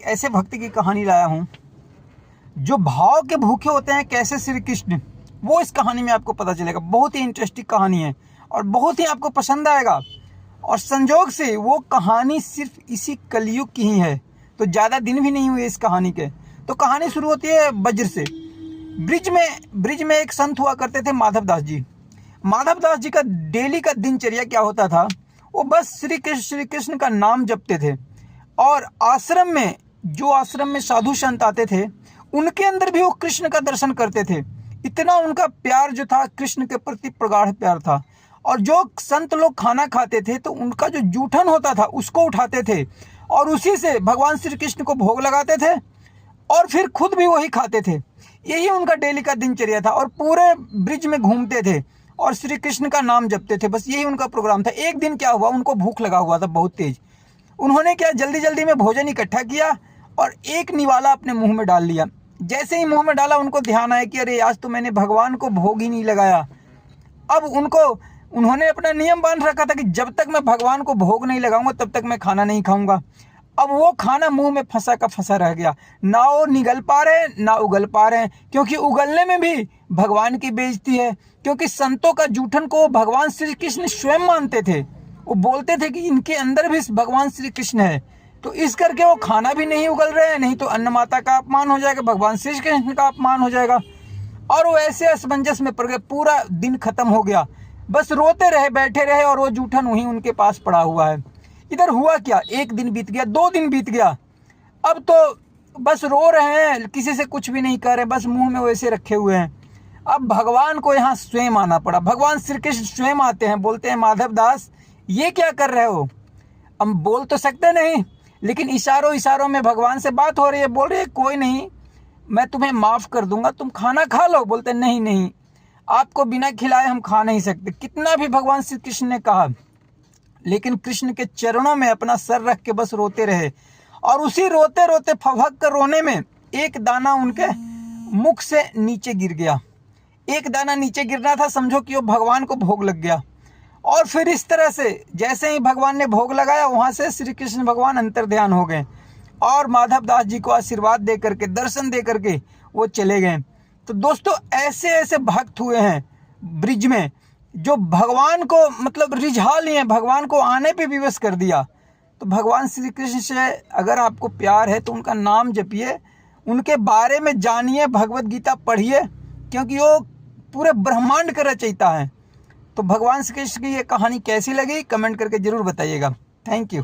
ऐसे भक्ति की कहानी लाया हूँ जो भाव के भूखे होते हैं कैसे श्री कृष्ण, वो इस कहानी में आपको पता चलेगा। बहुत ही इंटरेस्टिंग कहानी है और बहुत ही आपको पसंद आएगा। और संजोग से वो कहानी सिर्फ इसी कलयुग की ही है, तो ज़्यादा दिन भी नहीं हुए इस कहानी के। तो कहानी शुरू होती है वज्र से। ब्रिज में एक संत हुआ करते थे माधव दास जी। माधव दास जी का डेली का दिनचर्या क्या होता था, वो बस श्री कृष्ण का नाम जपते थे। और आश्रम में साधु संत आते थे, उनके अंदर भी वो कृष्ण का दर्शन करते थे। इतना उनका प्यार जो था कृष्ण के प्रति प्रगाढ़ प्यार था। और जो संत लोग खाना खाते थे तो उनका जो जूठन होता था उसको उठाते थे और उसी से भगवान श्री कृष्ण को भोग लगाते थे और फिर खुद भी वही खाते थे। यही उनका डेली का दिनचर्या था और पूरे ब्रिज में घूमते थे और श्री कृष्ण का नाम जपते थे। बस यही उनका प्रोग्राम था। एक दिन क्या हुआ, उनको भूख लगा हुआ था बहुत तेज। उन्होंने क्या जल्दी जल्दी में भोजन इकट्ठा किया और एक निवाला अपने मुंह में डाल लिया। जैसे ही मुंह में डाला उनको ध्यान आया कि अरे आज तो मैंने भगवान को भोग ही नहीं लगाया। अब उन्होंने अपना नियम बांध रखा था कि जब तक मैं भगवान को भोग नहीं लगाऊंगा तब तक मैं खाना नहीं खाऊंगा। अब वो खाना मुंह में फंसा का फंसा रह गया, ना वो निगल पा रहे ना उगल पा रहे हैं, क्योंकि उगलने में भी भगवान की बेइज्जती है। क्योंकि संतों का जूठन को भगवान श्री कृष्ण स्वयं मानते थे। वो बोलते थे कि इनके अंदर भी भगवान श्री कृष्ण है, तो इस करके वो खाना भी नहीं उगल रहे हैं, नहीं तो अन्न माता का अपमान हो जाएगा, भगवान श्री कृष्ण का अपमान हो जाएगा। और वो ऐसे असमंजस में पड़ गए। पूरा दिन खत्म हो गया, बस रोते रहे, बैठे रहे और वो जूठन वहीं उनके पास पड़ा हुआ है। इधर हुआ क्या, एक दिन बीत गया, 2 दिन बीत गया। अब तो बस रो रहे हैं, किसी से कुछ भी नहीं कर रहे, बस मुंह में वैसे रखे हुए हैं। अब भगवान को यहाँ स्वयं आना पड़ा। भगवान श्री कृष्ण स्वयं आते हैं, बोलते हैं माधव दास ये क्या कर रहे हो। हम बोल तो सकते नहीं, लेकिन इशारों में भगवान से बात हो रही है। बोल रहे हैं कोई नहीं, मैं तुम्हें माफ़ कर दूंगा, तुम खाना खा लो। बोलते नहीं, आपको बिना खिलाए हम खा नहीं सकते। कितना भी भगवान श्री कृष्ण ने कहा, लेकिन कृष्ण के चरणों में अपना सर रख के बस रोते रहे। और उसी रोते रोते फभक कर रोने में एक दाना उनके मुख से नीचे गिर गया। एक दाना नीचे गिरना था, समझो कि वो भगवान को भोग लग गया। और फिर इस तरह से जैसे ही भगवान ने भोग लगाया, वहाँ से श्री कृष्ण भगवान अंतर्ध्यान हो गए और माधव दास जी को आशीर्वाद दे करके, दर्शन दे करके वो चले गए। तो दोस्तों ऐसे ऐसे भक्त हुए हैं ब्रिज में जो भगवान को मतलब रिझा लिए, भगवान को आने पे विवश कर दिया। तो भगवान श्री कृष्ण से अगर आपको प्यार है तो उनका नाम जपिए, उनके बारे में जानिए, भगवत गीता पढ़िए, क्योंकि वो पूरे ब्रह्मांड का रचयिता है। तो भगवान श्री कृष्ण की ये कहानी कैसी लगी कमेंट करके ज़रूर बताइएगा। Thank you.